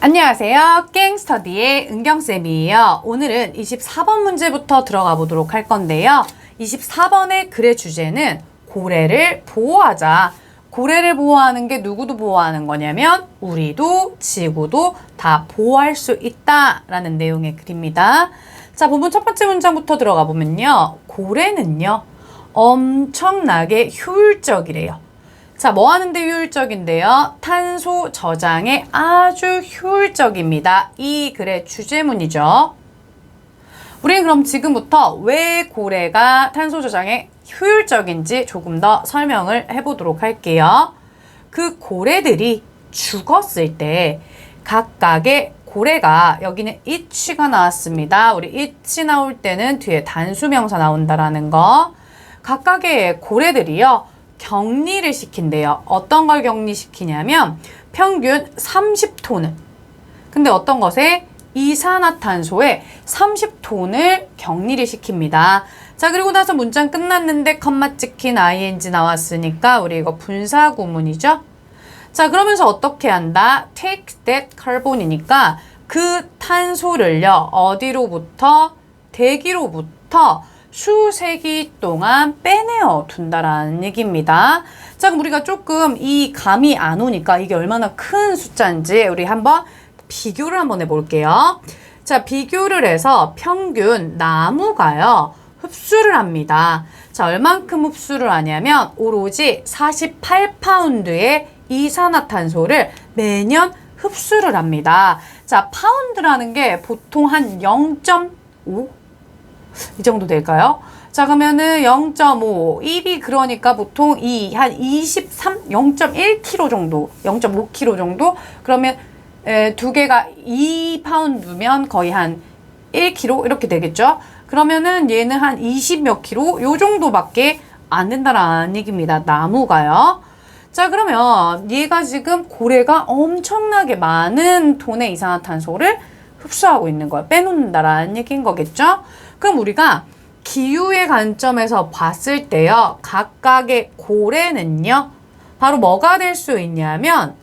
안녕하세요. 게임스터디의 은경쌤이에요. 오늘은 24번 문제부터 들어가 보도록 할 건데요. 24번의 글의 주제는 고래를 보호하자. 고래를 보호하는 게 누구도 보호하는 거냐면 우리도 지구도 다 보호할 수 있다라는 내용의 글입니다. 자, 본문 첫 번째 문장부터 들어가 보면요. 고래는요. 엄청나게 효율적이래요. 자, 뭐 하는데 효율적인데요? 탄소 저장에 아주 효율적입니다. 이 글의 주제문이죠. 우리는 그럼 지금부터 왜 고래가 탄소 저장에 효율적인지 조금 더 설명을 해보도록 할게요. 그 고래들이 죽었을 때 각각의 고래가, 여기는 it가 나왔습니다. 우리 it 나올 때는 뒤에 단수명사 나온다라는 거. 각각의 고래들이요. 격리를 시킨대요. 어떤 걸 격리시키냐면 평균 30톤을. 근데 어떤 것에? 이산화탄소에 30톤을 격리를 시킵니다. 자, 그리고 나서 문장 끝났는데 컴마 찍힌 ing 나왔으니까 우리 이거 분사 구문이죠. 자, 그러면서 어떻게 한다? take that carbon이니까 그 탄소를요. 어디로부터? 대기로부터 수세기 동안 빼내어 둔다라는 얘기입니다. 자, 그럼 우리가 조금 이 감이 안 오니까 이게 얼마나 큰 숫자인지 우리 한번 비교를 한번 해볼게요. 자, 비교를 해서 평균 나무가요. 흡수를 합니다. 자, 얼만큼 흡수를 하냐면 오로지 48파운드의 이산화탄소를 매년 흡수를 합니다. 자, 파운드라는 게 보통 한 0.5? 이 정도 될까요? 자, 그러면은 0.5, 1이 그러니까 보통 한 23, 0.1kg 정도, 0.5kg 정도? 그러면 두 개가 2파운드면 거의 한 1kg 이렇게 되겠죠? 그러면은 얘는 한 20 몇 킬로? 요 정도밖에 안 된다라는 얘기입니다. 나무가요. 자, 그러면 얘가 지금 고래가 엄청나게 많은 톤의 이산화탄소를 흡수하고 있는 거야. 빼놓는다라는 얘기인 거겠죠? 그럼 우리가 기후의 관점에서 봤을 때요. 각각의 고래는요. 바로 뭐가 될 수 있냐면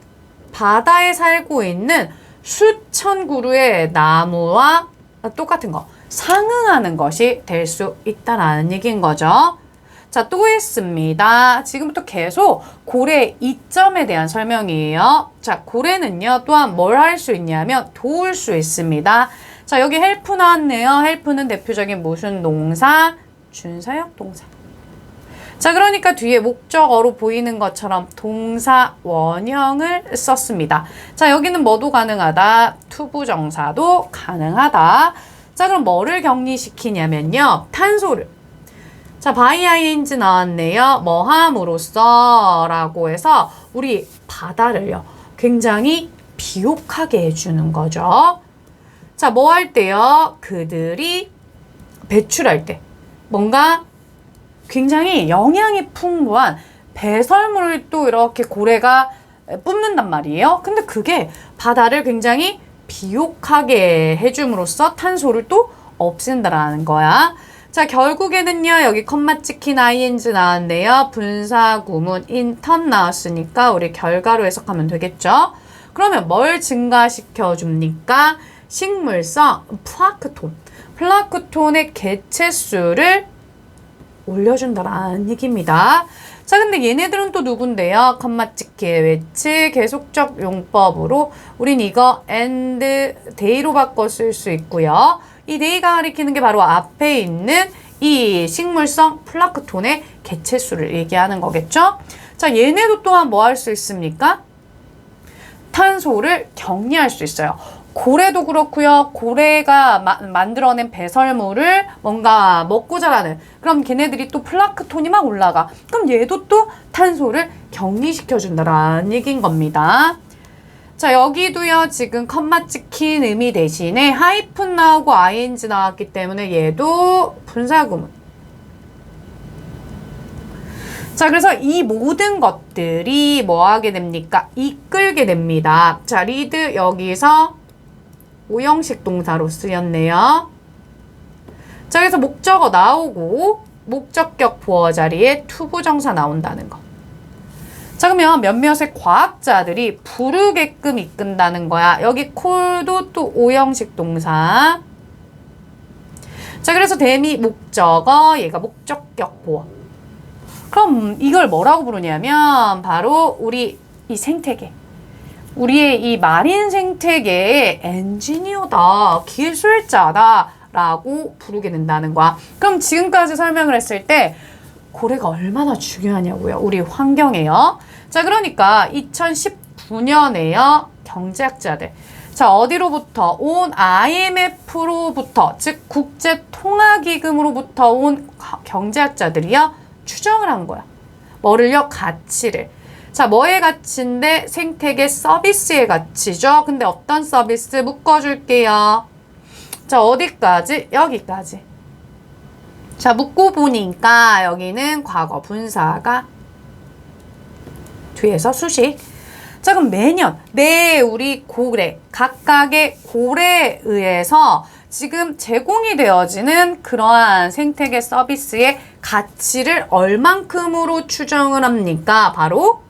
바다에 살고 있는 수천 그루의 나무와 똑같은 거, 상응하는 것이 될 수 있다라는 얘기인 거죠. 자, 또 있습니다. 지금부터 계속 고래의 이점에 대한 설명이에요. 자, 고래는요. 또한 뭘 할 수 있냐면 도울 수 있습니다. 자, 여기 헬프 나왔네요. 헬프는 대표적인 무슨 동사? 준사역 동사. 자, 그러니까 뒤에 목적어로 보이는 것처럼 동사 원형을 썼습니다. 자, 여기는 뭐도 가능하다? 투부정사도 가능하다. 자, 그럼 뭐를 격리시키냐면요. 탄소를. 자, by ing 나왔네요. 뭐 함으로써 라고 해서 우리 바다를요. 굉장히 비옥하게 해주는 거죠. 자, 뭐 할 때요? 그들이 배출할 때 뭔가 굉장히 영양이 풍부한 배설물을 또 이렇게 고래가 뿜는단 말이에요. 근데 그게 바다를 굉장히 비옥하게 해줌으로써 탄소를 또 없앤다라는 거야. 자, 결국에는요. 여기 컴마 찍힌 ing 나왔네요. 분사 구문 인턴 나왔으니까 우리 결과로 해석하면 되겠죠. 그러면 뭘 증가시켜 줍니까? 식물성 플라크톤. 플라크톤의 개체수를 올려준다라는 얘기입니다. 자, 근데 얘네들은 또 누군데요? 컴마 찍기 외치 계속적 용법으로 우린 이거 and day로 바꿔 쓸 수 있고요. 이 day가 가리키는 게 바로 앞에 있는 이 식물성 플라크톤의 개체수를 얘기하는 거겠죠? 자, 얘네도 또한 뭐 할 수 있습니까? 탄소를 격리할 수 있어요. 고래도 그렇고요. 고래가 만들어낸 배설물을 뭔가 먹고 자라는, 그럼 걔네들이 또 플라크톤이 막 올라가. 그럼 얘도 또 탄소를 격리시켜준다라는 얘기인 겁니다. 자, 여기도요. 지금 컴마 찍힌 의미 대신에 하이픈 나오고 ing 나왔기 때문에 얘도 분사구문. 자, 그래서 이 모든 것들이 뭐 하게 됩니까? 이끌게 됩니다. 자, 리드 여기서 오형식 동사로 쓰였네요. 자, 그래서 목적어 나오고 목적격 보어 자리에 투부정사 나온다는 거. 자, 그러면 몇몇의 과학자들이 부르게끔 이끈다는 거야. 여기 콜도 또 오형식 동사. 자, 그래서 대미 목적어, 얘가 목적격 보어. 그럼 이걸 뭐라고 부르냐면 바로 우리 이 생태계. 우리의 이 마린 생태계의 엔지니어다, 기술자다 라고 부르게 된다는 거야. 그럼 지금까지 설명을 했을 때 고래가 얼마나 중요하냐고요. 우리 환경에요. 자, 그러니까 2019년에요. 경제학자들. 자, 어디로부터 온 IMF로부터, 즉 국제통화기금으로부터 온 경제학자들이요. 추정을 한 거야. 뭐를요? 가치를. 자, 뭐의 가치인데? 생태계 서비스의 가치죠. 근데 어떤 서비스? 묶어줄게요. 자, 어디까지? 여기까지. 자, 묶고 보니까 여기는 과거 분사가 뒤에서 수식. 자, 그럼 매년 우리 고래, 각각의 고래에 의해서 지금 제공이 되어지는 그러한 생태계 서비스의 가치를 얼만큼으로 추정을 합니까? 바로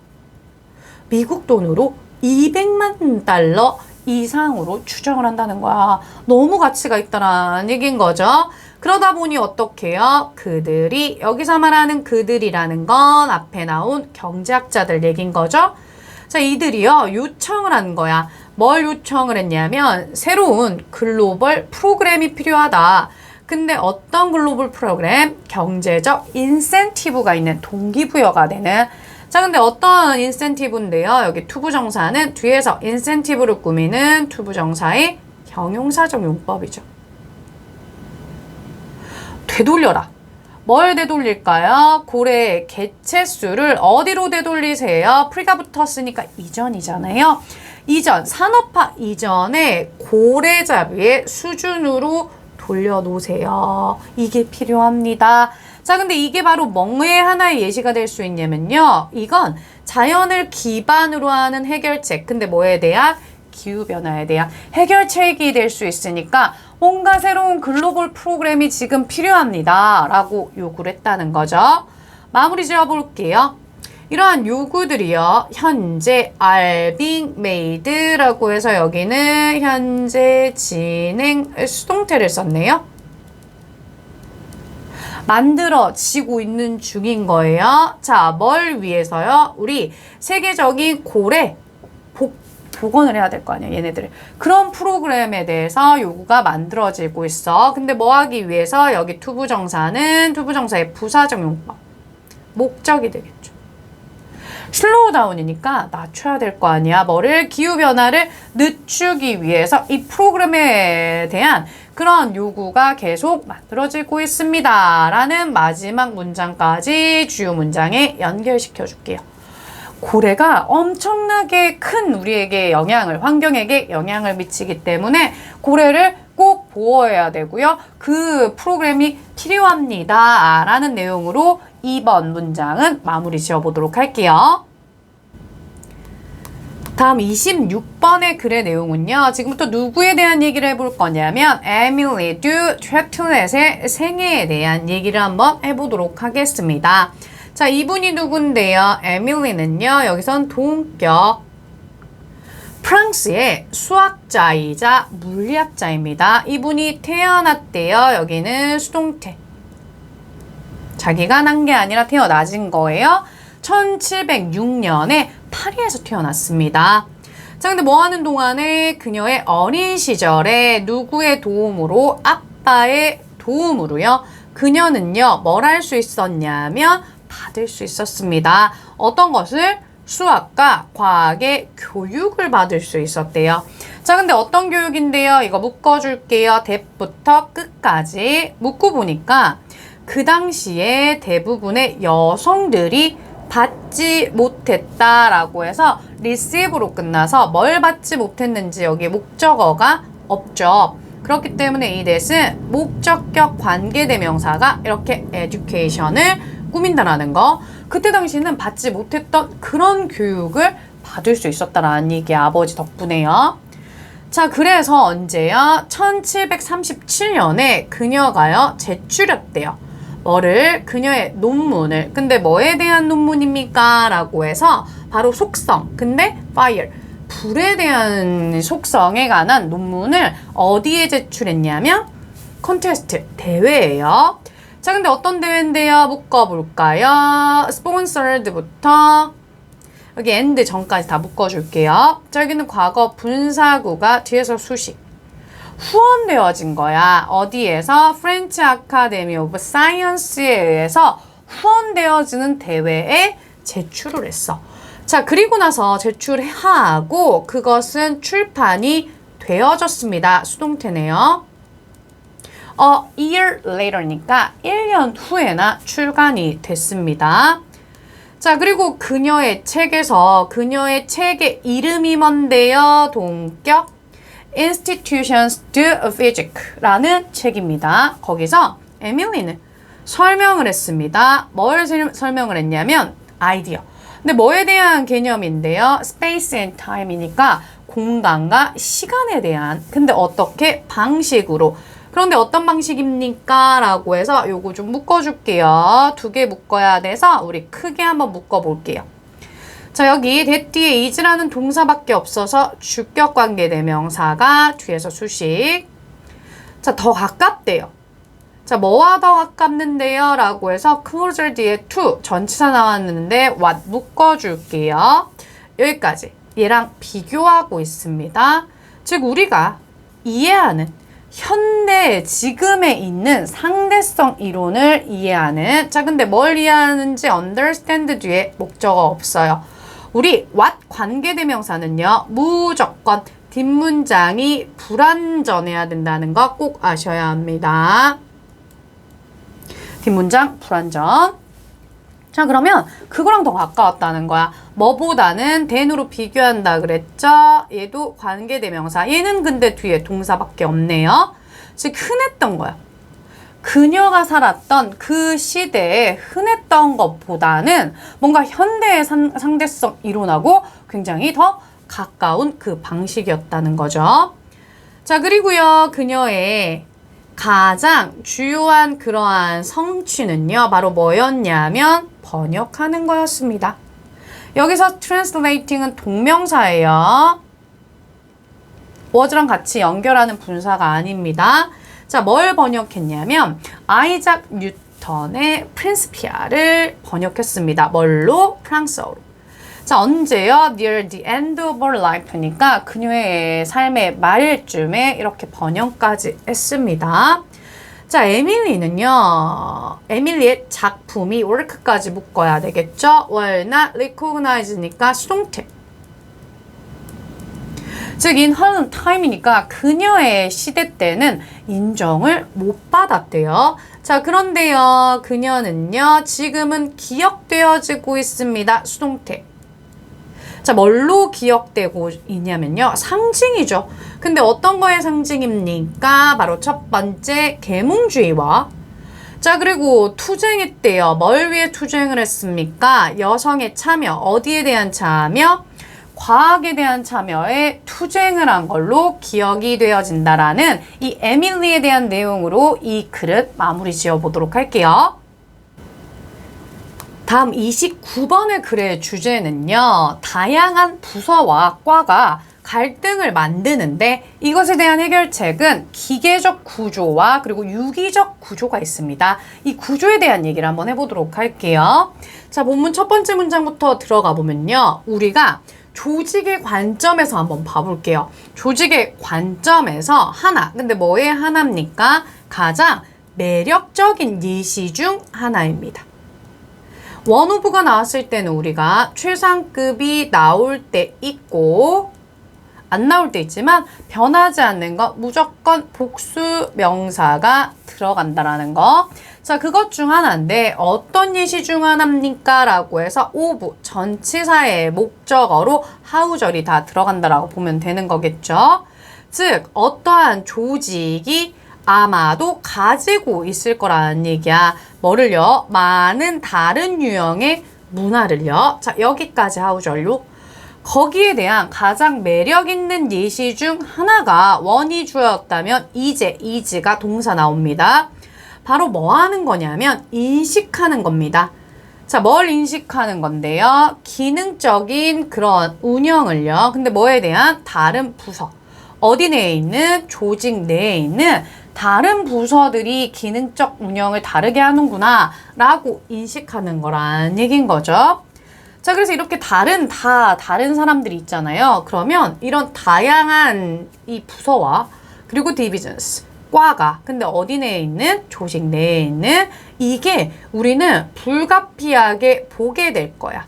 미국 돈으로 200만 달러 이상으로 추정을 한다는 거야. 너무 가치가 있다는 얘기인 거죠. 그러다 보니 어떻게 해요? 그들이, 여기서 말하는 그들이라는 건 앞에 나온 경제학자들 얘기인 거죠. 자, 이들이요, 요청을 한 거야. 뭘 요청을 했냐면 새로운 글로벌 프로그램이 필요하다. 근데 어떤 글로벌 프로그램? 경제적 인센티브가 있는, 동기부여가 되는. 자, 근데 어떤 인센티브인데요? 여기 투부정사는 뒤에서 인센티브를 꾸미는 투부정사의 형용사적 용법이죠. 되돌려라. 뭘 되돌릴까요? 고래의 개체수를 어디로 되돌리세요? 프리가 붙었으니까 이전이잖아요. 이전, 산업화 이전에 고래잡이의 수준으로 돌려놓으세요. 이게 필요합니다. 자, 근데 이게 바로 뭐의 하나의 예시가 될 수 있냐면요. 이건 자연을 기반으로 하는 해결책. 근데 뭐에 대한? 기후변화에 대한 해결책이 될 수 있으니까 뭔가 새로운 글로벌 프로그램이 지금 필요합니다. 라고 요구를 했다는 거죠. 마무리 지어볼게요. 이러한 요구들이요. 현재 are being made라고 해서 여기는 현재 진행 수동태를 썼네요. 만들어지고 있는 중인 거예요. 자, 뭘 위해서요? 우리 세계적인 고래 복원을 해야 될 거 아니야, 얘네들을. 그런 프로그램에 대해서 요구가 만들어지고 있어. 근데 뭐 하기 위해서? 여기 투부정사는 투부정사의 부사적 용법. 목적이 되겠죠. 슬로우 다운이니까 낮춰야 될 거 아니야. 뭐를? 기후변화를 늦추기 위해서 이 프로그램에 대한 그런 요구가 계속 만들어지고 있습니다. 라는 마지막 문장까지 주요 문장에 연결시켜 줄게요. 고래가 엄청나게 큰 우리에게 영향을, 환경에게 영향을 미치기 때문에 고래를 꼭 보호해야 되고요. 그 프로그램이 필요합니다. 라는 내용으로 2번 문장은 마무리 지어보도록 할게요. 다음 26번의 글의 내용은요. 지금부터 누구에 대한 얘기를 해볼 거냐면 에밀리 듀 트레틀렛의 생애에 대한 얘기를 한번 해보도록 하겠습니다. 자, 이분이 누군데요? 에밀리는요. 여기선 동격 프랑스의 수학자이자 물리학자입니다. 이분이 태어났대요. 여기는 수동태. 자기가 난 게 아니라 태어나진 거예요. 1706년에 파리에서 태어났습니다. 자, 근데 뭐 하는 동안에 그녀의 어린 시절에 누구의 도움으로? 아빠의 도움으로요. 그녀는요, 뭘 할 수 있었냐면 받을 수 있었습니다. 어떤 것을? 수학과 과학의 교육을 받을 수 있었대요. 자, 근데 어떤 교육인데요? 이거 묶어줄게요. 대부터 끝까지 묶고 보니까 그 당시에 대부분의 여성들이 받지 못했다라고 해서 receive로 끝나서 뭘 받지 못했는지 여기 목적어가 없죠. 그렇기 때문에 이 that은 목적격 관계대명사가 이렇게 education을 꾸민다라는 거. 그때 당시는 받지 못했던 그런 교육을 받을 수 있었다라는 얘기, 아버지 덕분에요. 자, 그래서 언제요? 1737년에 그녀가요, 제출했대요. 뭐를? 그녀의 논문을. 근데 뭐에 대한 논문입니까? 라고 해서 바로 속성. 근데 fire. 불에 대한 속성에 관한 논문을 어디에 제출했냐면 콘테스트. 대회예요. 자, 근데 어떤 대회인데요? 묶어볼까요? sponsored부터 여기 and 전까지 다 묶어줄게요. 자, 여기는 과거 분사구가 뒤에서 수식. 후원되어진 거야. 어디에서? 프렌치 아카데미 오브 사이언스에 의해서 후원되어지는 대회에 제출을 했어. 자, 그리고 나서 제출하고 그것은 출판이 되어졌습니다. 수동태네요. A year later니까 1년 후에나 출간이 됐습니다. 자, 그리고 그녀의 책에서 그녀의 책의 이름이 뭔데요? 동격 Institutions de Physique라는 책입니다. 거기서 에밀리는 설명을 했습니다. 뭘 설명을 했냐면 아이디어. 근데 뭐에 대한 개념인데요? Space and Time이니까 공간과 시간에 대한. 근데 어떻게? 방식으로. 그런데 어떤 방식입니까? 라고 해서 요거 좀 묶어줄게요. 2개 묶어야 돼서 우리 크게 한번 묶어볼게요. 자, 여기 that 뒤에 is라는 동사밖에 없어서 주격관계대명사가 뒤에서 수식. 자, 더 가깝대요. 자, 뭐와 더 가깝는데요? 라고 해서 closer 뒤에 to 전치사 나왔는데 what 묶어줄게요. 여기까지. 얘랑 비교하고 있습니다. 즉 우리가 이해하는 현대 지금에 있는 상대성 이론을 이해하는. 자, 근데 뭘 이해하는지 understand 뒤에 목적어 없어요. 우리 what 관계대명사는요. 무조건 뒷문장이 불완전해야 된다는 거 꼭 아셔야 합니다. 뒷문장 불완전. 자, 그러면 그거랑 더 가까웠다는 거야. 뭐보다는 than으로 비교한다 그랬죠? 얘도 관계대명사. 얘는 근데 뒤에 동사밖에 없네요. 즉 흔했던 거야. 그녀가 살았던 그 시대에 흔했던 것보다는 뭔가 현대의 상대성 이론하고 굉장히 더 가까운 그 방식이었다는 거죠. 자, 그리고요. 그녀의 가장 주요한 그러한 성취는요. 바로 뭐였냐면 번역하는 거였습니다. 여기서 translating은 동명사예요. was랑 같이 연결하는 분사가 아닙니다. 자, 뭘 번역했냐면 아이작 뉴턴의 프린시피아를 번역했습니다. 뭘로? 프랑스어로. 자, 언제요? Near the end of her life니까 그녀의 삶의 말쯤에 이렇게 번역까지 했습니다. 자, 에밀리는요. 에밀리의 작품이 work까지 묶어야 되겠죠? were not recognized니까 수동태. 즉 in her time이니까 그녀의 시대 때는 인정을 못 받았대요. 자, 그런데요. 그녀는요. 지금은 기억되어지고 있습니다. 수동태. 자, 뭘로 기억되고 있냐면요. 상징이죠. 근데 어떤 거의 상징입니까? 바로 첫 번째 계몽주의와 자, 그리고 투쟁했대요. 뭘 위해 투쟁을 했습니까? 여성의 참여. 어디에 대한 참여? 과학에 대한 참여에 투쟁을 한 걸로 기억이 되어진다라는 이 에밀리에 대한 내용으로 이 글을 마무리 지어보도록 할게요. 다음 29번의 글의 주제는요. 다양한 부서와 과가 갈등을 만드는데 이것에 대한 해결책은 기계적 구조와 그리고 유기적 구조가 있습니다. 이 구조에 대한 얘기를 한번 해보도록 할게요. 자, 본문 첫 번째 문장부터 들어가 보면요. 우리가 조직의 관점에서 한번 봐볼게요. 조직의 관점에서 하나. 근데 뭐의 하나입니까? 가장 매력적인 예시 중 하나입니다. 원오브가 나왔을 때는 우리가 최상급이 나올 때 있고 안 나올 때 있지만 변하지 않는 거 무조건 복수 명사가 들어간다라는 거. 자, 그것 중 하나인데 어떤 예시 중 하나입니까? 라고 해서 오브 전치사의 목적어로 하우절이 다 들어간다라고 보면 되는 거겠죠. 즉 어떠한 조직이 아마도 가지고 있을 거라는 얘기야. 뭐를요? 많은 다른 유형의 문화를요. 자, 여기까지 하우절로. 거기에 대한 가장 매력 있는 예시 중 하나가 원이 주어였다면 이제가 동사 나옵니다. 바로 뭐 하는 거냐면 인식하는 겁니다. 자, 뭘 인식하는 건데요? 기능적인 그런 운영을요. 근데 뭐에 대한 다른 부서, 어디 내에 있는 조직 내에 있는 다른 부서들이 기능적 운영을 다르게 하는구나 라고 인식하는 거란 얘기인 거죠. 자, 그래서 이렇게 다른 사람들이 있잖아요. 그러면 이런 다양한 이 부서와 그리고 디비전스, 과가 근데 어디 내에 있는? 조직 내에 있는 이게 우리는 불가피하게 보게 될 거야.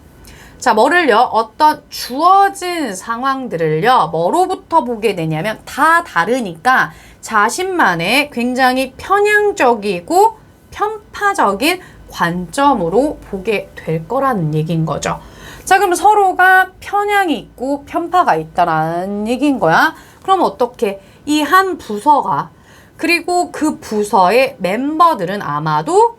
자, 뭐를요? 어떤 주어진 상황들을요. 뭐로부터 보게 되냐면 다 다르니까 자신만의 굉장히 편향적이고 편파적인 관점으로 보게 될 거라는 얘기인 거죠. 자, 그럼 서로가 편향이 있고 편파가 있다라는 얘기인 거야. 그럼 어떻게? 이 한 부서가 그리고 그 부서의 멤버들은 아마도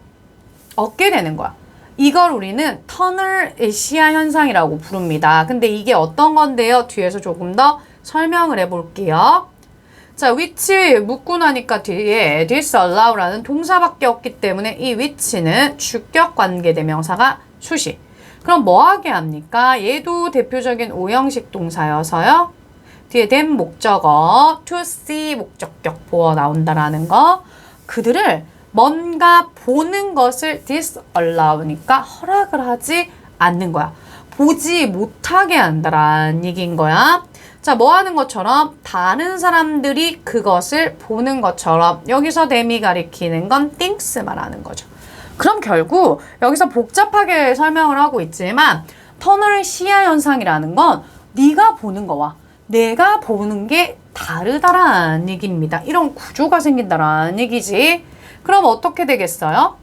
얻게 되는 거야. 이걸 우리는 터널 시야 현상이라고 부릅니다. 근데 이게 어떤 건데요? 뒤에서 조금 더 설명을 해볼게요. 자, which 묻고 나니까 뒤에 disallow라는 동사밖에 없기 때문에 이 which는 주격 관계 대명사가 수시. 그럼 뭐 하게 합니까? 얘도 대표적인 오형식 동사여서요. 뒤에 된 목적어 to see 목적격 보어 나온다라는 거. 그들을 뭔가 보는 것을 disallow니까 허락을 하지 않는 거야. 보지 못하게 한다라는 얘기인 거야. 자, 뭐 하는 것처럼? 다른 사람들이 그것을 보는 것처럼. 여기서 them이 가리키는 건 things 말하는 거죠. 그럼 결국 여기서 복잡하게 설명을 하고 있지만 터널 시야 현상이라는 건 네가 보는 거와 내가 보는 게 다르다라는 얘기입니다. 이런 구조가 생긴다라는 얘기지. 그럼 어떻게 되겠어요?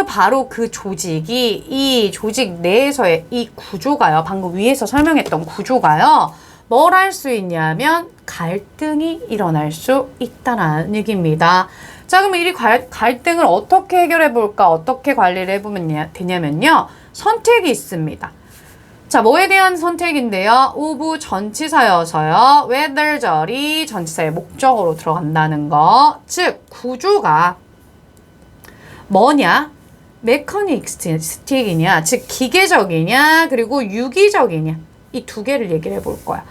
바로 그 조직이 이 조직 내에서의 이 구조가요. 방금 위에서 설명했던 구조가요. 뭘 할 수 있냐면 갈등이 일어날 수 있다는 얘기입니다. 자, 그럼 이 갈등을 어떻게 해결해 볼까? 어떻게 관리를 해보면 되냐면요. 선택이 있습니다. 자, 뭐에 대한 선택인데요? of 전치사여서요. whether절이 전치사의 목적으로 들어간다는 거. 즉, 구조가 뭐냐? 메커니스틱이냐? 즉, 기계적이냐? 그리고 유기적이냐? 이 두 개를 얘기를 해볼 거야.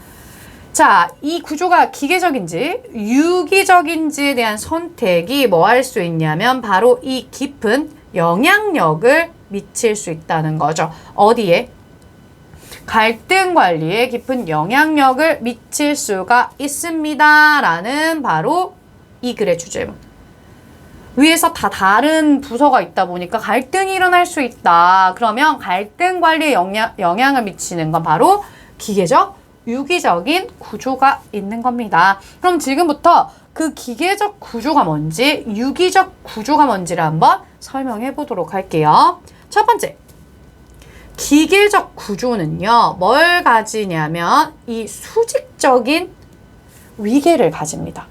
자, 이 구조가 기계적인지 유기적인지에 대한 선택이 뭐 할 수 있냐면 바로 이 깊은 영향력을 미칠 수 있다는 거죠. 어디에? 갈등 관리에 깊은 영향력을 미칠 수가 있습니다. 라는 바로 이 글의 주제문. 위에서 다 다른 부서가 있다 보니까 갈등이 일어날 수 있다. 그러면 갈등 관리에 영향을 미치는 건 바로 기계적, 유기적인 구조가 있는 겁니다. 그럼 지금부터 그 기계적 구조가 뭔지, 유기적 구조가 뭔지를 한번 설명해 보도록 할게요. 첫 번째. 기계적 구조는요, 뭘 가지냐면 이 수직적인 위계를 가집니다.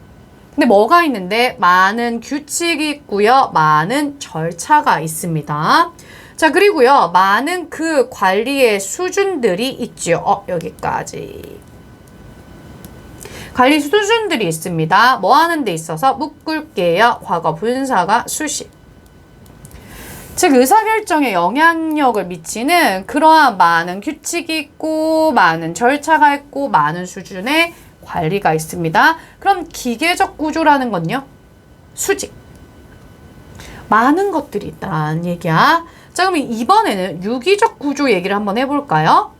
근데 뭐가 있는데 많은 규칙이 있고요, 많은 절차가 있습니다. 자, 그리고요, 많은 그 관리의 수준들이 있죠. 여기까지. 관리 수준들이 있습니다. 뭐 하는 데 있어서 묶을게요. 과거 분사가 수시. 즉 의사결정에 영향력을 미치는 그러한 많은 규칙이 있고 많은 절차가 있고 많은 수준의 관리가 있습니다. 그럼 기계적 구조라는 건요. 수직. 많은 것들이 있다는 얘기야. 자, 그럼 이번에는 유기적 구조 얘기를 한번 해볼까요?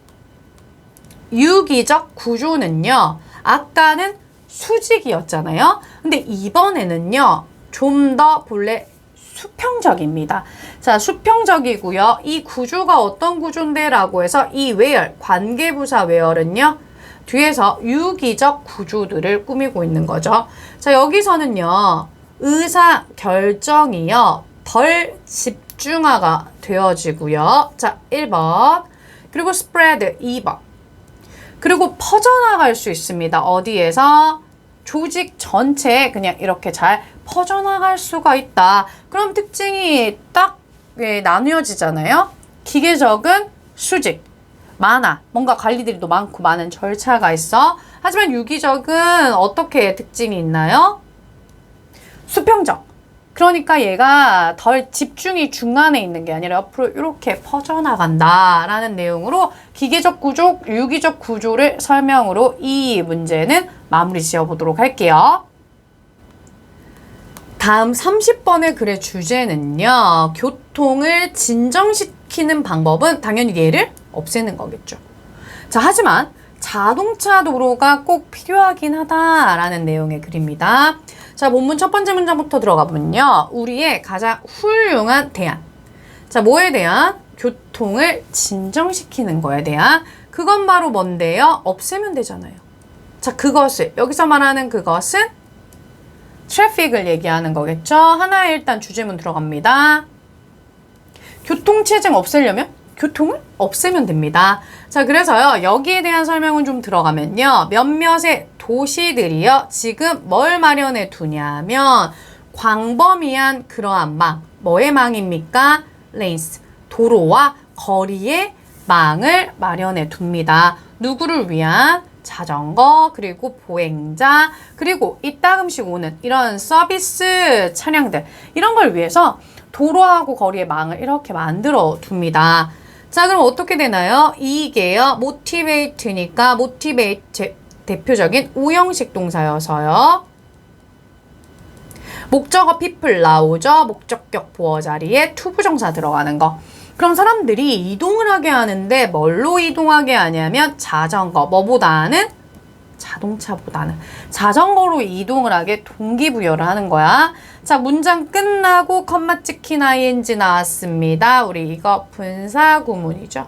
유기적 구조는요. 아까는 수직이었잖아요. 근데 이번에는요. 좀 더 본래 수평적입니다. 자, 수평적이고요. 이 구조가 어떤 구조인데? 라고 해서 이 where, 관계부사 where은요. 뒤에서 유기적 구조들을 꾸미고 있는 거죠. 자, 여기서는요. 의사 결정이요. 덜 집중화가 되어지고요. 자, 1번. 그리고 spread 2번. 그리고 퍼져나갈 수 있습니다. 어디에서? 조직 전체에 그냥 이렇게 잘 퍼져나갈 수가 있다. 그럼 특징이 딱 나뉘어지잖아요. 기계적은 수직, 많아. 뭔가 관리들이 많고 많은 절차가 있어. 하지만 유기적은 어떻게 특징이 있나요? 수평적. 그러니까 얘가 덜 집중이 중간에 있는 게 아니라 옆으로 이렇게 퍼져나간다라는 내용으로 기계적 구조, 유기적 구조를 설명으로 이 문제는 마무리 지어보도록 할게요. 다음 30번의 글의 주제는요. 교통을 진정시키는 방법은 당연히 얘를 없애는 거겠죠. 자, 하지만 자동차 도로가 꼭 필요하긴 하다라는 내용의 글입니다. 자, 본문 첫 번째 문장부터 들어가 보면요. 우리의 가장 훌륭한 대안. 자, 뭐에 대한? 교통을 진정시키는 거에 대한. 그건 바로 뭔데요? 없애면 되잖아요. 자, 그것을, 여기서 말하는 그것은 트래픽을 얘기하는 거겠죠. 하나의 일단 주제문 들어갑니다. 교통체증 없애려면 교통을 없애면 됩니다. 자, 그래서요. 여기에 대한 설명은 좀 들어가면요. 몇몇의 도시들이요. 지금 뭘 마련해 두냐면 광범위한 그러한 망. 뭐의 망입니까? 레인스. 도로와 거리의 망을 마련해 둡니다. 누구를 위한? 자전거, 그리고 보행자, 그리고 이따금씩 오는 이런 서비스 차량들. 이런 걸 위해서 도로하고 거리의 망을 이렇게 만들어 둡니다. 자, 그럼 어떻게 되나요? 이게요. motivate니까 motivate 대표적인 오형식 동사여서요. 목적어 people 나오죠. 목적격 보어 자리에 to 부정사 들어가는 거. 그럼 사람들이 이동을 하게 하는데 뭘로 이동하게 하냐면 자전거. 뭐보다는? 자동차보다는. 자전거로 이동을 하게 동기부여를 하는 거야. 자, 문장 끝나고 컴마 찍힌 ing 나왔습니다. 우리 이거 분사 구문이죠.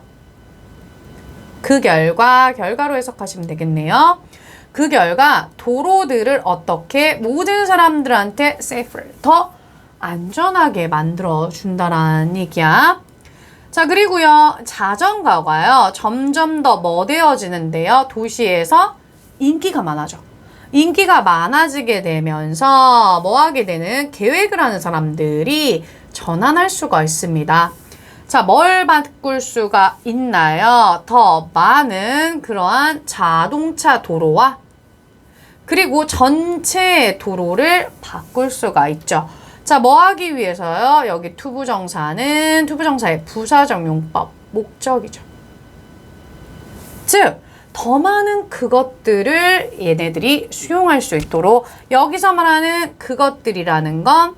그 결과, 결과로 해석하시면 되겠네요. 그 결과 도로들을 어떻게 모든 사람들한테 safer, 더 안전하게 만들어준다라는 얘기야. 자, 그리고요. 자전거가요. 점점 더 뭐 되어지는데요. 도시에서 인기가 많아져. 인기가 많아지게 되면서 뭐 하게 되는? 계획을 하는 사람들이 전환할 수가 있습니다. 자, 뭘 바꿀 수가 있나요? 더 많은 그러한 자동차 도로와 그리고 전체 도로를 바꿀 수가 있죠. 자, 뭐 하기 위해서요? 여기 투부정사는 투부정사의 부사적 용법, 목적이죠. 즉, 더 많은 그것들을 얘네들이 수용할 수 있도록 여기서 말하는 그것들이라는 건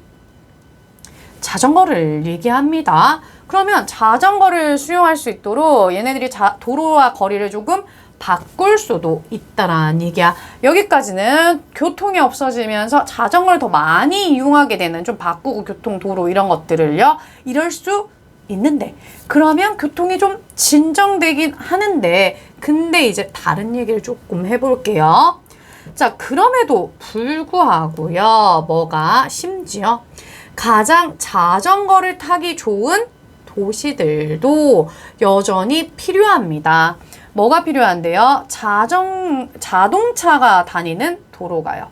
자전거를 얘기합니다. 그러면 자전거를 수용할 수 있도록 얘네들이 도로와 거리를 조금 바꿀 수도 있다라는 얘기야. 여기까지는 교통이 없어지면서 자전거를 더 많이 이용하게 되는 좀 바꾸고 교통, 도로 이런 것들을요. 이럴 수 있는데 그러면 교통이 좀 진정되긴 하는데 근데 이제 다른 얘기를 조금 해볼게요. 자, 그럼에도 불구하고요. 뭐가 심지어 가장 자전거를 타기 좋은 도시들도 여전히 필요합니다. 뭐가 필요한데요? 자동차가 다니는 도로가요.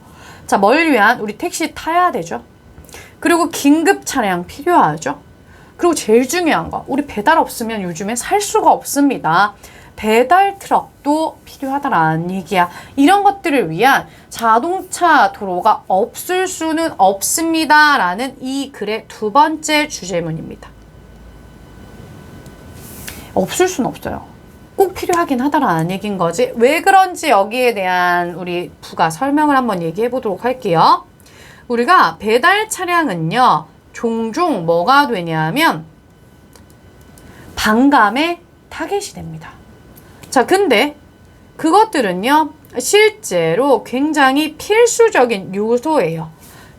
자, 뭘 위한? 우리 택시 타야 되죠. 그리고 긴급 차량 필요하죠. 그리고 제일 중요한 거, 우리 배달 없으면 요즘에 살 수가 없습니다. 배달 트럭도 필요하다라는 얘기야. 이런 것들을 위한 자동차 도로가 없을 수는 없습니다. 라는 이 글의 두 번째 주제문입니다. 없을 수는 없어요. 꼭 필요하긴 하다라는 얘기인 거지. 왜 그런지 여기에 대한 우리 부가 설명을 한번 얘기해 보도록 할게요. 우리가 배달 차량은요. 종종 뭐가 되냐면 반감의 타겟이 됩니다. 자, 근데 그것들은요. 실제로 굉장히 필수적인 요소예요.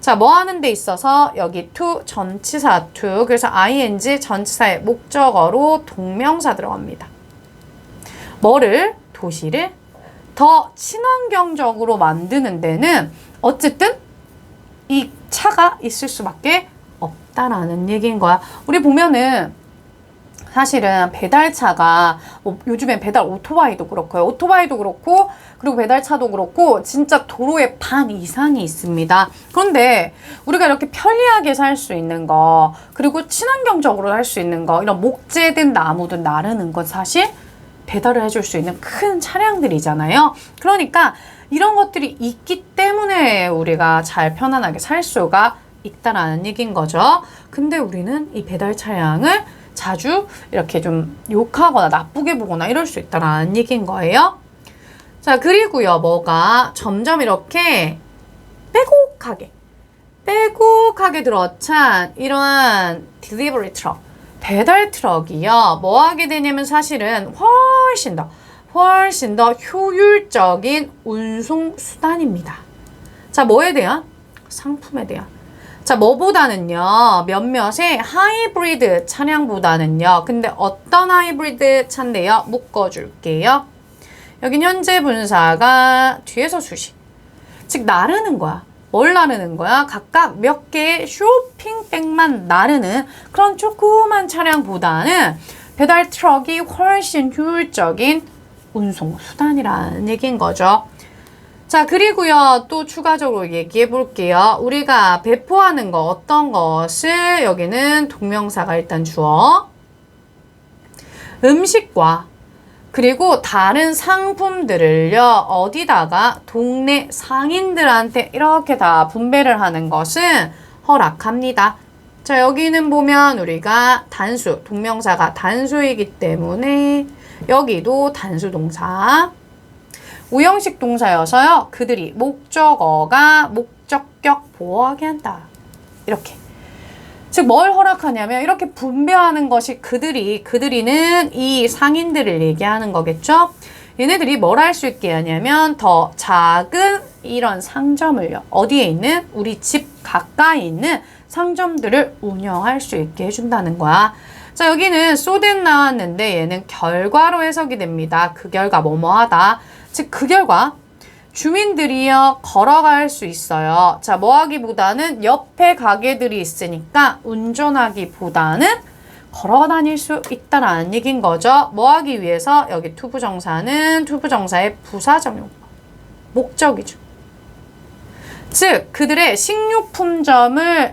자, 뭐 하는 데 있어서 여기 to 전치사 to 그래서 ing 전치사의 목적어로 동명사 들어갑니다. 뭐를? 도시를 더 친환경적으로 만드는 데는 어쨌든 이 차가 있을 수밖에 없다라는 얘기인 거야. 우리 보면은 사실은 배달차가 뭐 요즘엔 배달 오토바이도 그렇고요. 오토바이도 그렇고 그리고 배달차도 그렇고 진짜 도로의 반 이상이 있습니다. 그런데 우리가 이렇게 편리하게 살 수 있는 거 그리고 친환경적으로 할 수 있는 거 이런 목재든 나무든 나르는 건 사실 배달을 해줄 수 있는 큰 차량들이잖아요. 그러니까 이런 것들이 있기 때문에 우리가 잘 편안하게 살 수가 있다라는 얘기인 거죠. 근데 우리는 이 배달 차량을 자주 이렇게 좀 욕하거나 나쁘게 보거나 이럴 수 있다라는 얘기인 거예요. 자, 그리고요, 뭐가 점점 이렇게 빼곡하게 들어찬 이러한 딜리버리 트럭, 배달 트럭이요, 뭐 하게 되냐면 사실은 훨씬 더 효율적인 운송 수단입니다. 자, 뭐에 대한? 상품에 대한. 자, 뭐보다는요, 몇몇의 하이브리드 차량보다는요, 근데 어떤 하이브리드 차인데요? 묶어줄게요. 여긴 현재 분사가 뒤에서 수식. 즉, 나르는 거야. 뭘 나르는 거야? 각각 몇 개의 쇼핑백만 나르는 그런 조그만 차량보다는 배달 트럭이 훨씬 효율적인 운송 수단이라는 얘기인 거죠. 자, 그리고요, 또 추가적으로 얘기해 볼게요. 우리가 배포하는 거, 어떤 것을, 여기는 동명사가 일단 주어. 음식과, 그리고 다른 상품들을요, 어디다가 동네 상인들한테 이렇게 다 분배를 하는 것은 허락합니다. 자, 여기는 보면 우리가 단수, 동명사가 단수이기 때문에 여기도 단수 동사. 우형식 동사여서요, 그들이 목적어가 목적격 보호하게 한다. 이렇게. 즉, 뭘 허락하냐면, 이렇게 분배하는 것이 그들이는 이 상인들을 얘기하는 거겠죠? 얘네들이 뭘 할 수 있게 하냐면, 더 작은 이런 상점을요, 어디에 있는? 우리 집 가까이 있는 상점들을 운영할 수 있게 해준다는 거야. 자, 여기는 so that 나왔는데, 얘는 결과로 해석이 됩니다. 그 결과 뭐뭐하다. 즉, 그 결과 주민들이요, 걸어갈 수 있어요. 자, 뭐 하기보다는 옆에 가게들이 있으니까 운전하기보다는 걸어 다닐 수 있다라는 얘기인 거죠. 뭐 하기 위해서? 여기 투부정사는 투부정사의 부사적 용법, 목적이죠. 즉, 그들의 식료품들을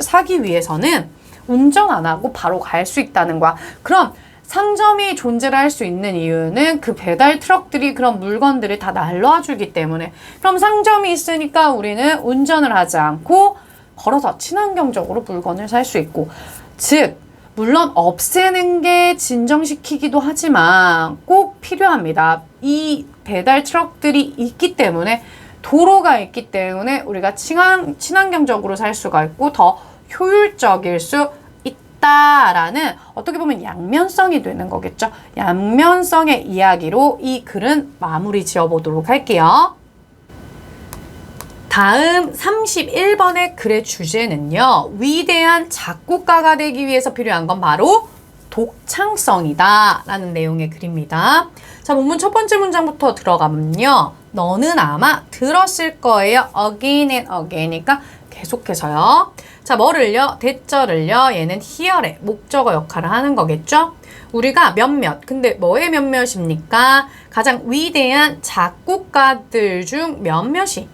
사기 위해서는 운전 안 하고 바로 갈 수 있다는 거야. 그럼 상점이 존재를 할 수 있는 이유는 그 배달 트럭들이 그런 물건들을 다 날라와 주기 때문에. 그럼 상점이 있으니까 우리는 운전을 하지 않고 걸어서 친환경적으로 물건을 살 수 있고. 즉, 물론 없애는 게 진정시키기도 하지만 꼭 필요합니다. 이 배달 트럭들이 있기 때문에, 도로가 있기 때문에 우리가 친환경적으로 살 수가 있고 더 효율적일 수 라는 어떻게 보면 양면성이 되는 거겠죠. 양면성의 이야기로 이 글은 마무리 지어보도록 할게요. 다음 31번의 글의 주제는요, 위대한 작곡가가 되기 위해서 필요한 건 바로 독창성이다 라는 내용의 글입니다. 자, 본문 첫 번째 문장부터 들어가면요, 너는 아마 들었을 거예요. again and again이니까 계속해서요. 자, 뭐를요? 대절을요. 얘는 here의 목적어 역할을 하는 거겠죠? 우리가 몇몇, 근데 뭐의 몇몇입니까? 가장 위대한 작곡가들 중 몇몇이,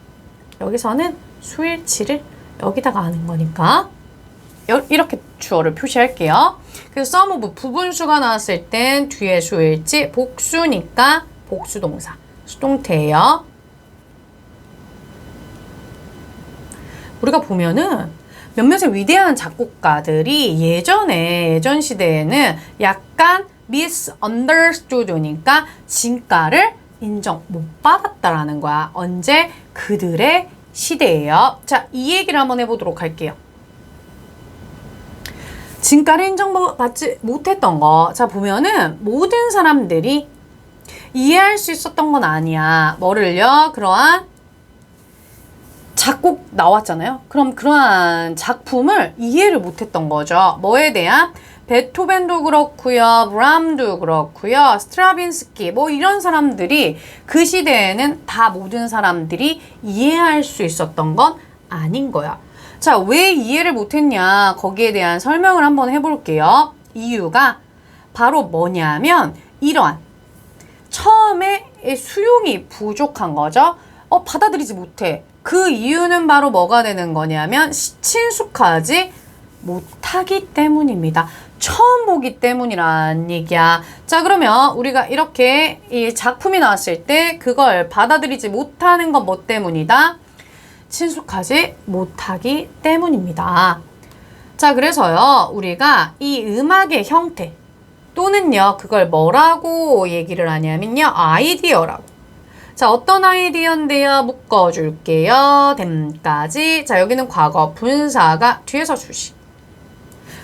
여기서는 수일치를 여기다가 하는 거니까 이렇게 주어를 표시할게요. 그래서 some of 부분수가 나왔을 땐 뒤에 수일치, 복수니까 복수동사, 수동태예요. 우리가 보면은 몇몇의 위대한 작곡가들이 예전 시대에는 약간 misunderstood니까 진가를 인정 못 받았다라는 거야. 언제? 그들의 시대예요. 자, 이 얘기를 한번 해보도록 할게요. 진가를 인정받지 못했던 거. 자, 보면은 모든 사람들이 이해할 수 있었던 건 아니야. 뭐를요? 그러한 작곡 나왔잖아요. 그럼 그러한 작품을 이해를 못했던 거죠. 뭐에 대한? 베토벤도 그렇고요, 브람도 그렇고요, 스트라빈스키 뭐 이런 사람들이 그 시대에는 다 모든 사람들이 이해할 수 있었던 건 아닌 거야. 자, 왜 이해를 못했냐? 거기에 대한 설명을 한번 해볼게요. 이유가 바로 뭐냐면 이러한 처음에 수용이 부족한 거죠. 받아들이지 못해. 그 이유는 바로 뭐가 되는 거냐면 친숙하지 못하기 때문입니다. 처음 보기 때문이란 얘기야. 자, 그러면 우리가 이렇게 이 작품이 나왔을 때 그걸 받아들이지 못하는 건 뭐 때문이다? 친숙하지 못하기 때문입니다. 자, 그래서요, 우리가 이 음악의 형태 또는요, 그걸 뭐라고 얘기를 하냐면요, 아이디어라고. 자, 어떤 아이디어인데요? 묶어줄게요. 됨까지. 자, 여기는 과거 분사가 뒤에서 주시.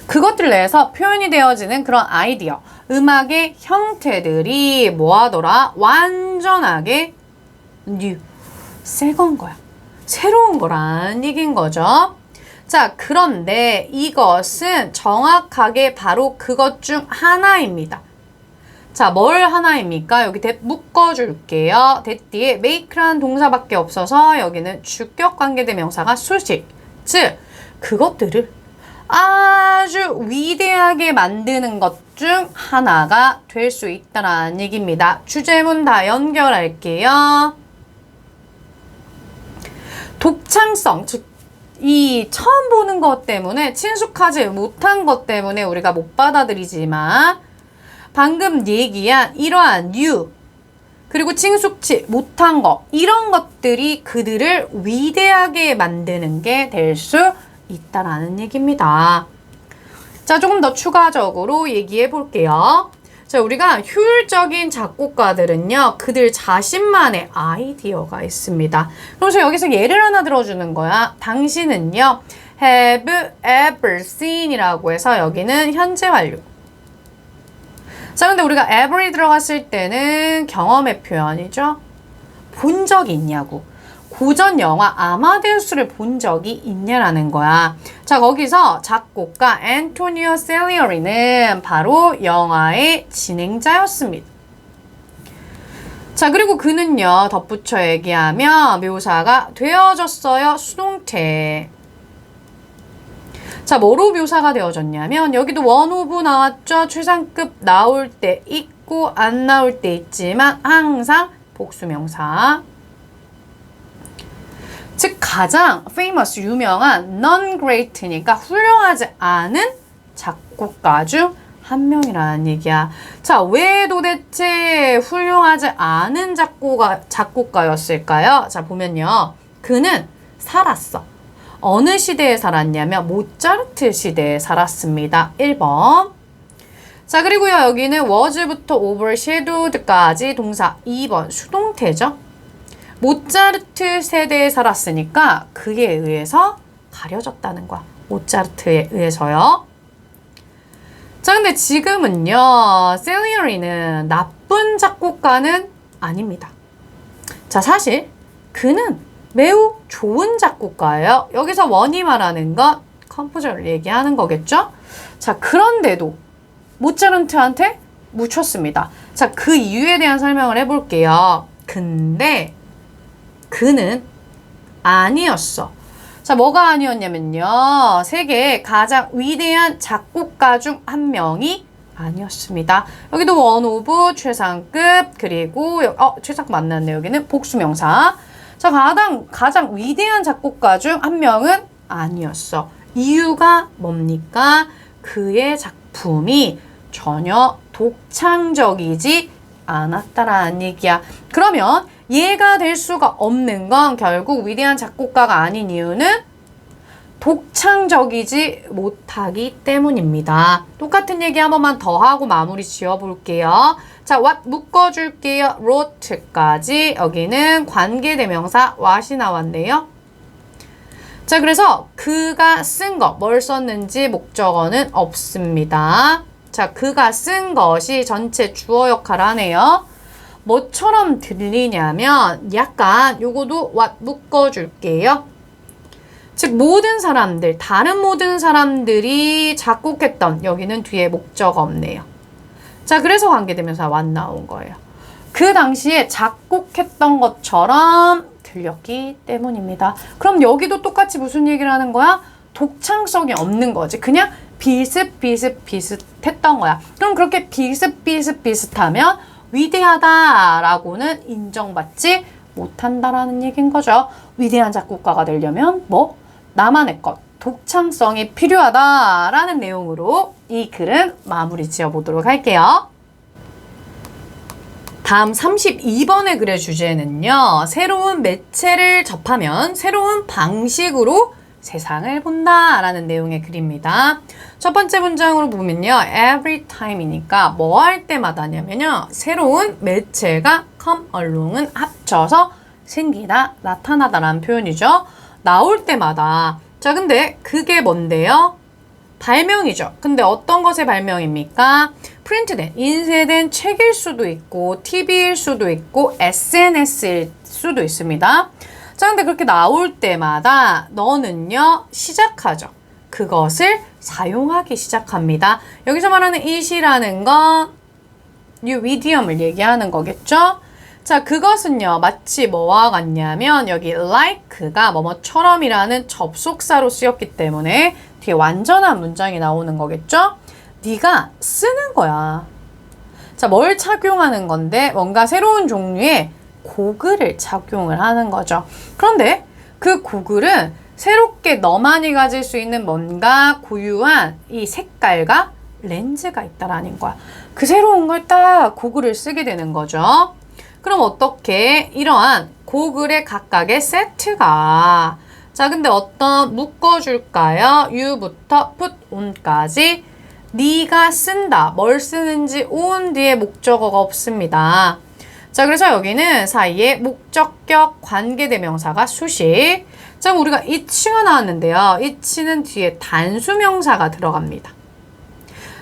그것들 내에서 표현이 되어지는 그런 아이디어, 음악의 형태들이 뭐하더라? 완전하게 new, 새건 거야. 새로운 거란 얘기인 거죠. 자, 그런데 이것은 정확하게 바로 그것 중 하나입니다. 자, 뭘 하나입니까? 여기 that 묶어줄게요. that 뒤에 make라는 동사밖에 없어서 여기는 주격 관계대명사가 수식. 즉, 그것들을 아주 위대하게 만드는 것 중 하나가 될 수 있다는 얘기입니다. 주제문 다 연결할게요. 독창성, 즉 이 처음 보는 것 때문에 친숙하지 못한 것 때문에 우리가 못 받아들이지만 방금 얘기한 이러한 new 그리고 친숙치 못한 것 이런 것들이 그들을 위대하게 만드는 게 될 수 있다라는 얘기입니다. 자, 조금 더 추가적으로 얘기해 볼게요. 자, 우리가 효율적인 작곡가들은요, 그들 자신만의 아이디어가 있습니다. 그래서 여기서 예를 하나 들어주는 거야. 당신은요, have ever seen 이라고 해서 여기는 현재 완료. 자, 근데 우리가 ever이 들어갔을 때는 경험의 표현이죠. 본 적이 있냐고. 고전 영화 아마데우스를 본 적이 있냐라는 거야. 자, 거기서 작곡가 앤토니오 셀리어리는 바로 영화의 진행자였습니다. 자, 그리고 그는요, 덧붙여 얘기하면 묘사가 되어졌어요. 수동태. 자, 뭐로 묘사가 되어졌냐면 여기도 원 오브 나왔죠. 최상급 나올 때 있고 안 나올 때 있지만 항상 복수명사. 즉 가장 famous 유명한 non-great니까 훌륭하지 않은 작곡가 중 한 명이라는 얘기야. 자, 왜 도대체 훌륭하지 않은 작곡가였을까요? 자, 보면요. 그는 살았어. 어느 시대에 살았냐면 모차르트 시대에 살았습니다. 1번. 자, 그리고요. 여기는 was부터 overshadowed까지 동사 2번 수동태죠. 모차르트 세대에 살았으니까 그에 의해서 가려졌다는 거야. 모차르트에 의해서요. 자, 근데 지금은요. 셀리어리는 나쁜 작곡가는 아닙니다. 자, 사실 그는 매우 좋은 작곡가예요. 여기서 원이 말하는 건 컴포저를 얘기하는 거겠죠? 자, 그런데도 모차르트한테 묻혔습니다. 자, 그 이유에 대한 설명을 해볼게요. 근데 그는 아니었어. 자, 뭐가 아니었냐면요. 세계의 가장 위대한 작곡가 중 한 명이 아니었습니다. 여기도 원 오브 최상급 그리고 최상급 만났네. 여기는 복수명사. 자, 가장 위대한 작곡가 중 한 명은 아니었어. 이유가 뭡니까? 그의 작품이 전혀 독창적이지 않았다라는 얘기야. 그러면 얘가 될 수가 없는 건 결국 위대한 작곡가가 아닌 이유는 독창적이지 못하기 때문입니다. 똑같은 얘기 한 번만 더 하고 마무리 지어볼게요. 자, what 묶어줄게요. wrote까지 여기는 관계대명사 what이 나왔네요. 자, 그래서 그가 쓴 거, 뭘 썼는지 목적어는 없습니다. 자, 그가 쓴 것이 전체 주어 역할을 하네요. 뭐처럼 들리냐면 약간 요거도 what 묶어줄게요. 즉 모든 사람들, 다른 모든 사람들이 작곡했던 여기는 뒤에 목적어 없네요. 자, 그래서 관계대명사 what 나온 거예요. 그 당시에 작곡했던 것처럼 들렸기 때문입니다. 그럼 여기도 똑같이 무슨 얘기를 하는 거야? 독창성이 없는 거지. 그냥 비슷했던 거야. 그럼 그렇게 비슷하면 위대하다라고는 인정받지 못한다라는 얘기인 거죠. 위대한 작곡가가 되려면 나만의 것, 독창성이 필요하다라는 내용으로 이 글은 마무리 지어보도록 할게요. 다음 32번의 글의 주제는요. 새로운 매체를 접하면 새로운 방식으로 세상을 본다라는 내용의 글입니다. 첫 번째 문장으로 보면요. every time이니까 뭐 할 때마다냐면요. 새로운 매체가 come along은 합쳐서 생기다, 나타나다라는 표현이죠. 나올 때마다. 자, 근데 그게 뭔데요? 발명이죠. 근데 어떤 것의 발명입니까? 프린트된, 인쇄된 책일 수도 있고 TV일 수도 있고 SNS일 수도 있습니다. 자, 근데 그렇게 나올 때마다 너는요, 시작하죠. 그것을 사용하기 시작합니다. 여기서 말하는 it이라는 건 new medium을 얘기하는 거겠죠? 자, 그것은요, 마치 뭐와 같냐면 여기 like가 뭐뭐처럼이라는 접속사로 쓰였기 때문에 뒤에 완전한 문장이 나오는 거겠죠? 네가 쓰는 거야. 자, 뭘 착용하는 건데 뭔가 새로운 종류의 고글을 착용을 하는 거죠. 그런데 그 고글은 새롭게 너만이 가질 수 있는 뭔가 고유한 이 색깔과 렌즈가 있다라는 거야. 그 새로운 걸 딱 고글을 쓰게 되는 거죠. 그럼 어떻게 이러한 고글의 각각의 세트가 자, 근데 어떤 묶어줄까요? you부터 put on까지 네가 쓴다. 뭘 쓰는지 on 뒤에 목적어가 없습니다. 자, 그래서 여기는 사이에 목적격 관계대명사가 수식. 자, 우리가 it가 나왔는데요. it는 뒤에 단수명사가 들어갑니다.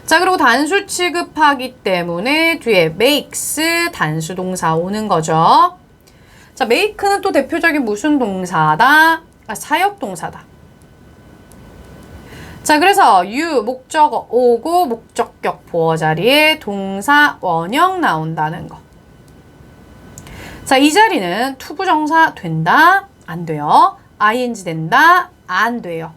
자, 그리고 단수 취급하기 때문에 뒤에 makes 단수동사 오는 거죠. 자, make는 또 대표적인 무슨 동사다? 사역동사다. 자, 그래서 you 목적어 오고 목적격 보어 자리에 동사 원형 나온다는 거. 자, 이 자리는 투부정사 된다? 안 돼요. ing 된다? 안 돼요.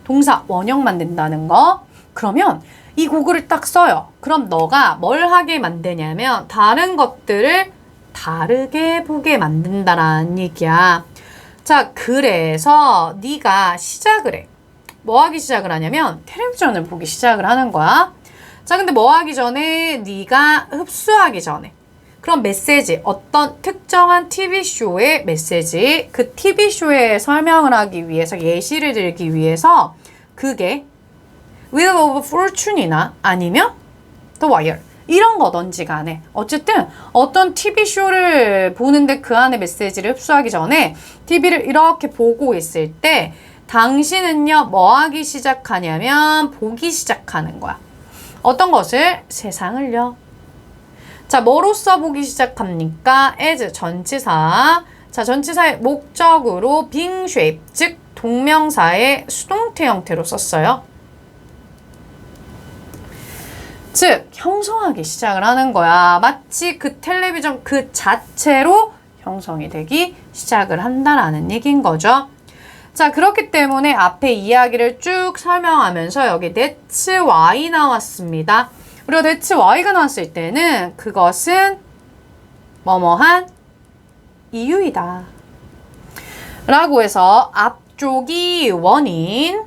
동사 원형만 된다는 거. 그러면 이 고글을 딱 써요. 그럼 너가 뭘 하게 만드냐면 다른 것들을 다르게 보게 만든다라는 얘기야. 자, 그래서 네가 시작을 해. 뭐 하기 시작을 하냐면 텔레비전을 보기 시작을 하는 거야. 자, 근데 뭐 하기 전에 네가 흡수하기 전에 그럼 메시지, 어떤 특정한 TV쇼의 메시지, 그 TV쇼에 설명을 하기 위해서, 예시를 들기 위해서 그게 Wheel of Fortune이나 아니면 The Wire 이런 거든지 간에 어쨌든 어떤 TV쇼를 보는데 그 안에 메시지를 흡수하기 전에 TV를 이렇게 보고 있을 때 당신은요 뭐 하기 시작하냐면 보기 시작하는 거야. 어떤 것을? 세상을요. 자, 뭐로써 보기 시작합니까? as 전치사. 자, 전치사의 목적으로 being shape, 즉 동명사의 수동태 형태로 썼어요. 즉 형성하기 시작을 하는 거야. 마치 그 텔레비전 그 자체로 형성이 되기 시작을 한다라는 얘기인 거죠. 자, 그렇기 때문에 앞에 이야기를 쭉 설명하면서 여기 that's why 나왔습니다. 그리고 that's why가 나왔을 때는 그것은 뭐뭐한 이유이다 라고 해서 앞쪽이 원인,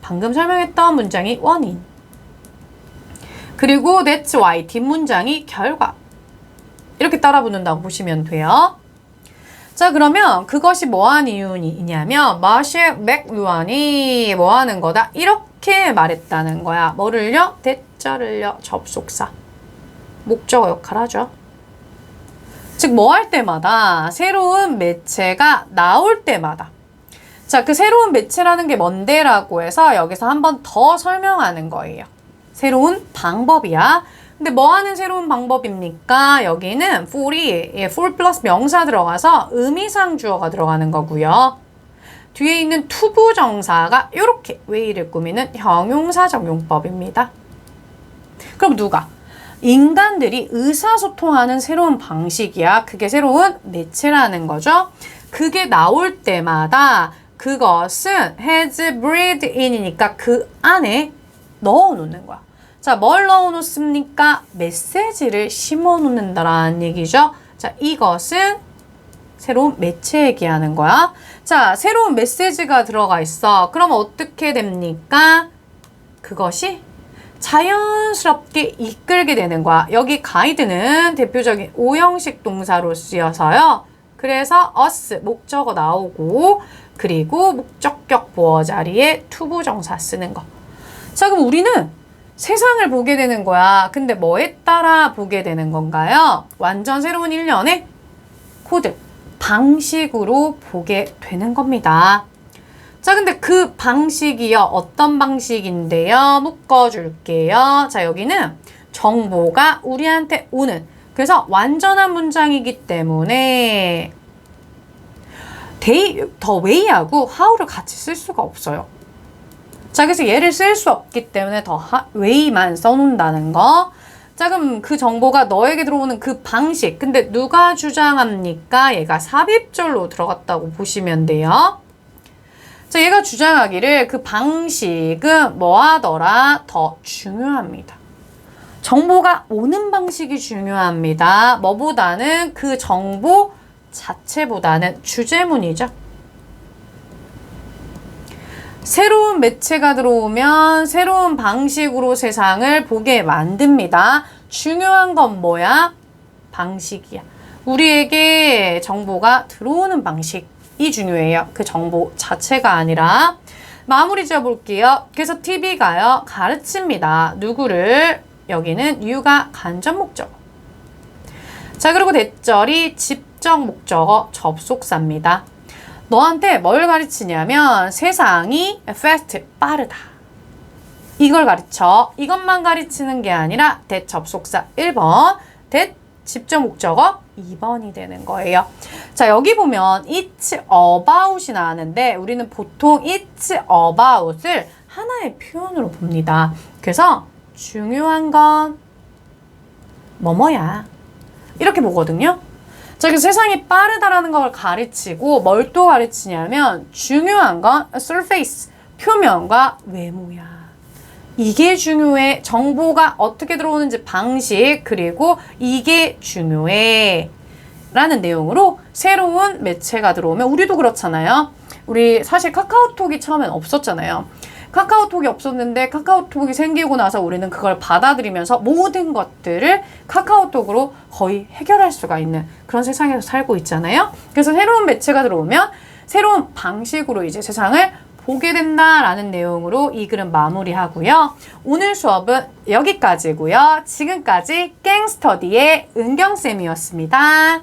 방금 설명했던 문장이 원인, 그리고 that's why 뒷문장이 결과, 이렇게 따라 붙는다고 보시면 돼요. 자, 그러면 그것이 뭐한 이유냐면 마셜 맥루안이 뭐하는 거다? 이렇게 말했다는 거야. 뭐를요? 대절을요? 접속사. 목적어 역할 하죠. 즉, 뭐 할 때마다 새로운 매체가 나올 때마다 자, 그 새로운 매체라는 게 뭔데? 라고 해서 여기서 한 번 더 설명하는 거예요. 새로운 방법이야. 근데 뭐 하는 새로운 방법입니까? 여기는 for이 for 플러스 명사 들어가서 의미상 주어가 들어가는 거고요. 뒤에 있는 투부정사가 이렇게 way를 꾸미는 형용사적 용법입니다. 그럼 누가? 인간들이 의사소통하는 새로운 방식이야. 그게 새로운 매체라는 거죠. 그게 나올 때마다 그것은 has breathed in이니까 그 안에 넣어놓는 거야. 자, 뭘 넣어놓습니까? 메시지를 심어놓는다라는 얘기죠. 자, 이것은 새로운 매체 얘기하는 거야. 자, 새로운 메시지가 들어가 있어. 그럼 어떻게 됩니까? 그것이 자연스럽게 이끌게 되는 거야. 여기 가이드는 대표적인 오형식 동사로 쓰여서요. 그래서 us 목적어 나오고 그리고 목적격 보어 자리에 투부정사 쓰는 거. 자, 그럼 우리는 세상을 보게 되는 거야. 근데 뭐에 따라 보게 되는 건가요? 완전 새로운 1년의 코드, 방식으로 보게 되는 겁니다. 자, 근데 그 방식이요. 어떤 방식인데요? 묶어줄게요. 자, 여기는 정보가 우리한테 오는, 그래서 완전한 문장이기 때문에 더 way하고 how를 같이 쓸 수가 없어요. 자, 그래서 얘를 쓸 수 없기 때문에 더 way만 써놓는다는 거. 자, 그럼 그 정보가 너에게 들어오는 그 방식. 근데 누가 주장합니까? 얘가 삽입절로 들어갔다고 보시면 돼요. 자, 얘가 주장하기를 그 방식은 뭐하더라? 더 중요합니다. 정보가 오는 방식이 중요합니다. 뭐보다는 그 정보 자체보다는 주제문이죠. 새로운 매체가 들어오면 새로운 방식으로 세상을 보게 만듭니다. 중요한 건 뭐야? 방식이야. 우리에게 정보가 들어오는 방식이 중요해요. 그 정보 자체가 아니라. 마무리 지어볼게요. 그래서 TV가요, 가르칩니다. 누구를? 여기는 you가 간접 목적어. 자, 그리고 대절이 직접 목적어 접속사입니다. 너한테 뭘 가르치냐면 세상이 fast, 빠르다. 이걸 가르쳐. 이것만 가르치는 게 아니라 that 접속사 1번, that 직접 목적어 2번이 되는 거예요. 자, 여기 보면 it's about이 나왔는데 우리는 보통 it's about을 하나의 표현으로 봅니다. 그래서 중요한 건 뭐뭐야. 이렇게 보거든요. 자, 그래서 세상이 빠르다라는 걸 가르치고 뭘 또 가르치냐면 중요한 건 surface, 표면과 외모야. 이게 중요해. 정보가 어떻게 들어오는지 방식, 그리고 이게 중요해. 라는 내용으로 새로운 매체가 들어오면 우리도 그렇잖아요. 우리 사실 카카오톡이 처음엔 없었잖아요. 카카오톡이 없었는데 카카오톡이 생기고 나서 우리는 그걸 받아들이면서 모든 것들을 카카오톡으로 거의 해결할 수가 있는 그런 세상에서 살고 있잖아요. 그래서 새로운 매체가 들어오면 새로운 방식으로 이제 세상을 보게 된다라는 내용으로 이 글은 마무리하고요. 오늘 수업은 여기까지고요. 지금까지 갱스터디의 은경쌤이었습니다.